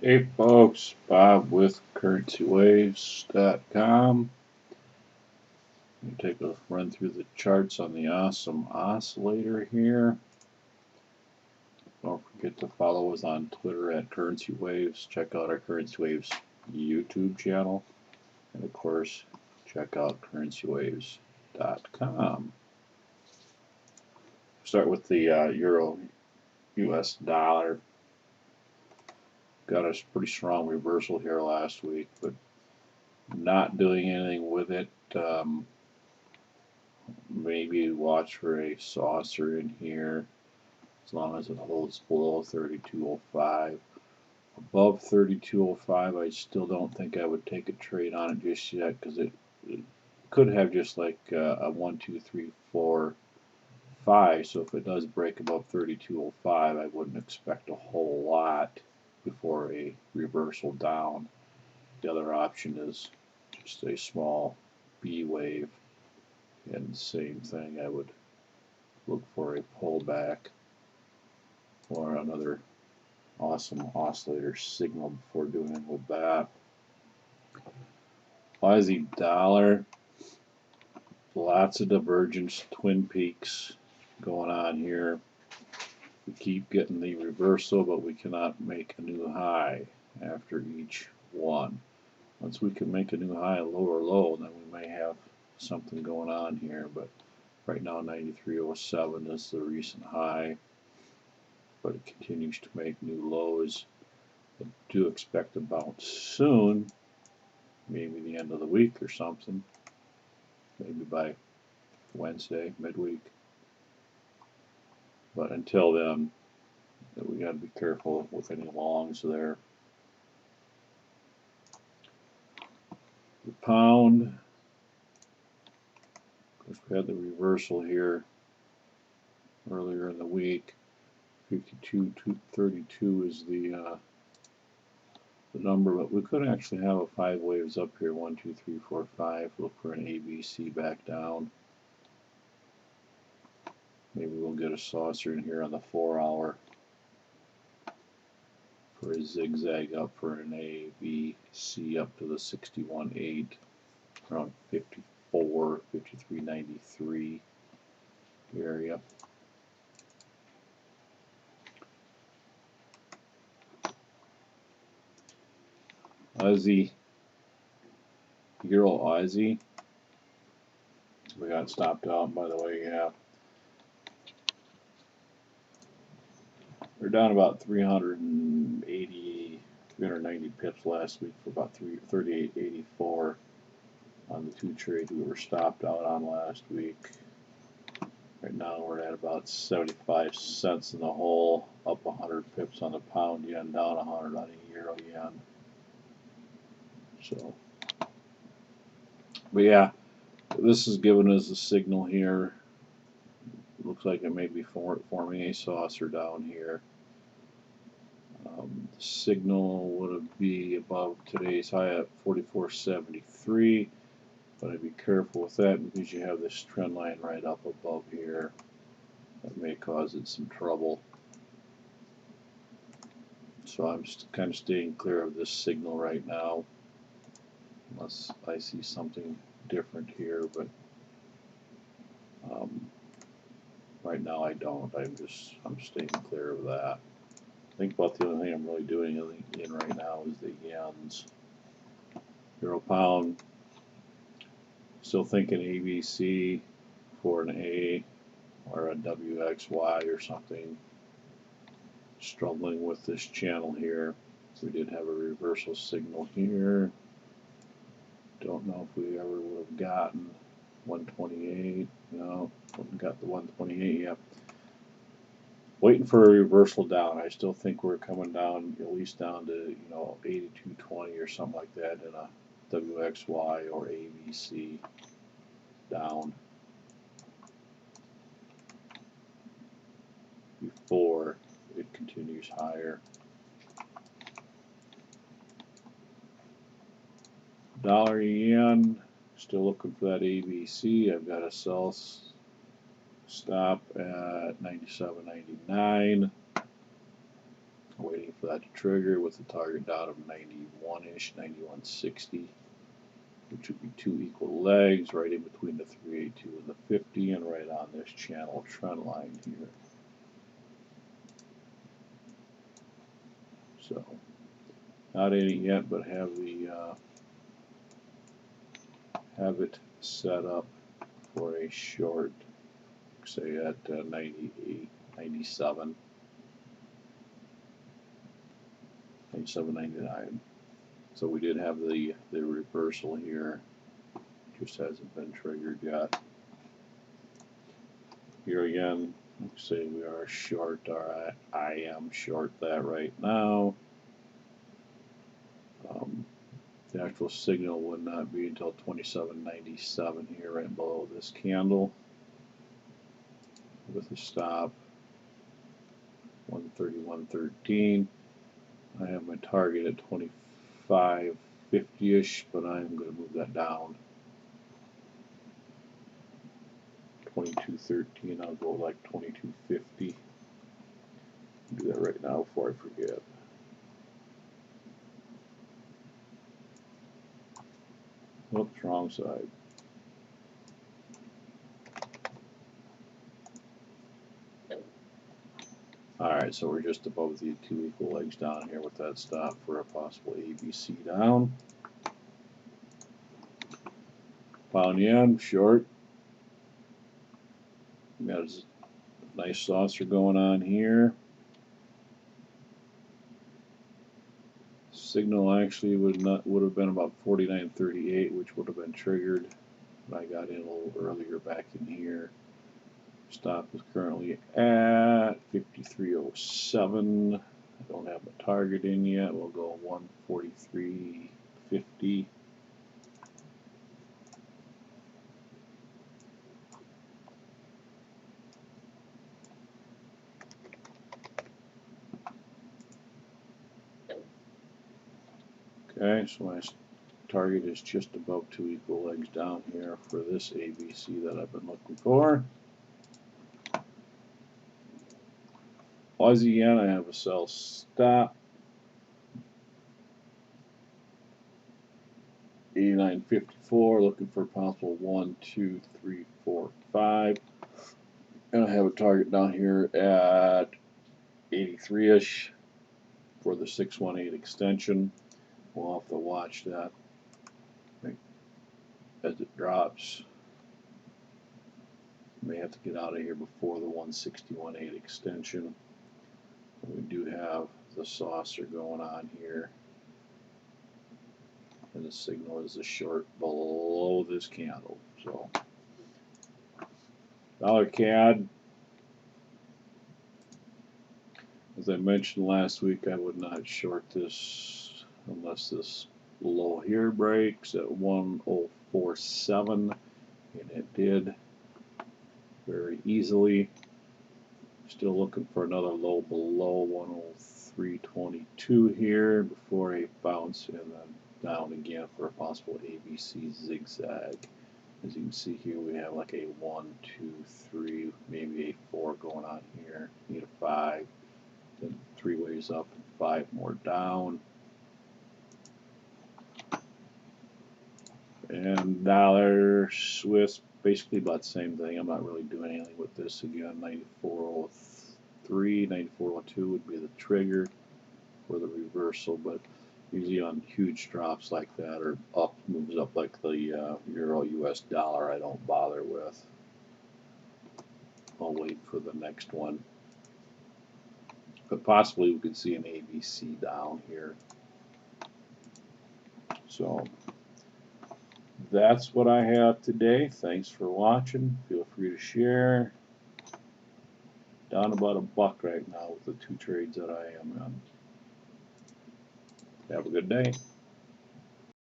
Hey folks, Bob with CurrencyWaves.com. We'll take a run through the charts on the Awesome Oscillator here. Don't forget to follow us on Twitter at CurrencyWaves. Check out our CurrencyWaves YouTube channel. And of course, check out CurrencyWaves.com. Start with the Euro US dollar. Got a pretty strong reversal here last week, but not doing anything with it. Maybe watch for a saucer in here as long as it holds below 32.05. Above 32.05, I still don't think I would take a trade on it just yet because it could have just like a 1, 2, 3, 4, 5. So if it does break above 32.05, I wouldn't expect a whole lot before a reversal down. The other option is just a small B wave. And same thing, I would look for a pullback or another awesome oscillator signal before doing with that. Aussie dollar, lots of divergence, twin peaks going on here. We keep getting the reversal, but we cannot make a new high after each one. Once we can make a new high, a lower low, then we may have something going on here, but right now 93.07 is the recent high, but it continues to make new lows. I do expect a bounce soon, maybe the end of the week or something, maybe by Wednesday, midweek. But until then, we got to be careful with any longs there. The pound, of course, we had the reversal here earlier in the week. 52.32 is the number, but we could actually have a 5 waves up here. 1, 2, 3, 4, 5. Look for an ABC back down. Maybe we'll get a saucer in here on the 4-hour for a zigzag up for an ABC up to the 61.8, around 54, 53.93 area. Aussie, Euro Aussie. We got stopped out, by the way, yeah. We're down about 380, 390 pips last week for about 38.84 on the 2 trades we were stopped out on last week. Right now we're at about 75 cents in the hole, up 100 pips on the pound yen, down 100 on the euro yen. So, but yeah, this is giving us a signal here. Looks like it may be forming a saucer down here. The signal would be above today's high at 44.73, but I'd be careful with that because you have this trend line right up above here. That may cause it some trouble. So I'm kind of staying clear of this signal right now, unless I see something different here, but right now I don't. I'm staying clear of that. I think about the only thing I'm really doing in right now is the yens. Euro pound, still thinking ABC for an A or a WXY or something. Struggling with this channel here. We did have a reversal signal here. Don't know if we ever would have gotten 128. No, haven't got the 128 yet. Waiting for a reversal down. I still think we're coming down, at least down to 82.20 or something like that in a WXY or ABC down before it continues higher. Dollar yen, still looking for that ABC. I've got a sell stop at 97.99. Waiting for that to trigger with the target down of 91-ish, 91.60, which would be two equal legs right in between the 382 and the 50 and right on this channel trend line here. So not in it yet, but have it set up for a short, say at 98, 97, 97.99. So we did have the reversal here, just hasn't been triggered yet. Here again, say we are short, or I am short that right now. The actual signal would not be until 27.97 here, right below this candle, with a stop 131.13. I have my target at 25.50-ish, but I'm going to move that down. 22.13. I'll go like 22.50. Do that right now before I forget. Oops, wrong side. Alright, so we're just above the two equal legs down here with that stop for a possible ABC down. Pound yen, short. Got a nice saucer going on here. Signal actually would have been about 49.38, which would have been triggered. But I got in a little earlier back in here. Stop is currently at 53.07. I don't have a target in yet. We'll go 143.50. Okay, so my target is just above two equal legs down here for this ABC that I've been looking for. Aussie yen, I have a sell stop. 89.54, looking for possible 1, 2, 3, 4, 5. And I have a target down here at 83-ish for the 618 extension. We'll have to watch that as it drops. May have to get out of here before the 161.8 extension. We do have the saucer going on here, and the signal is a short below this candle. So dollar CAD, as I mentioned last week, I would not short this unless this low here breaks at 1047, and it did very easily. Still looking for another low below 103.22 here before a bounce and then down again for a possible ABC zigzag. As you can see here, we have like a 1, 2, 3, maybe a 4 going on here. Need a 5, then 3 ways up and 5 more down. And dollar Swiss, basically about the same thing. I'm not really doing anything with this again. 94.03, 94.02 would be the trigger for the reversal, but usually on huge drops like that or up moves up like the Euro US dollar, I don't bother with. I'll wait for the next one. But possibly we could see an ABC down here. So that's what I have today. Thanks for watching. Feel free to share. Down about $1 right now with the 2 trades that I am in. Have a good day.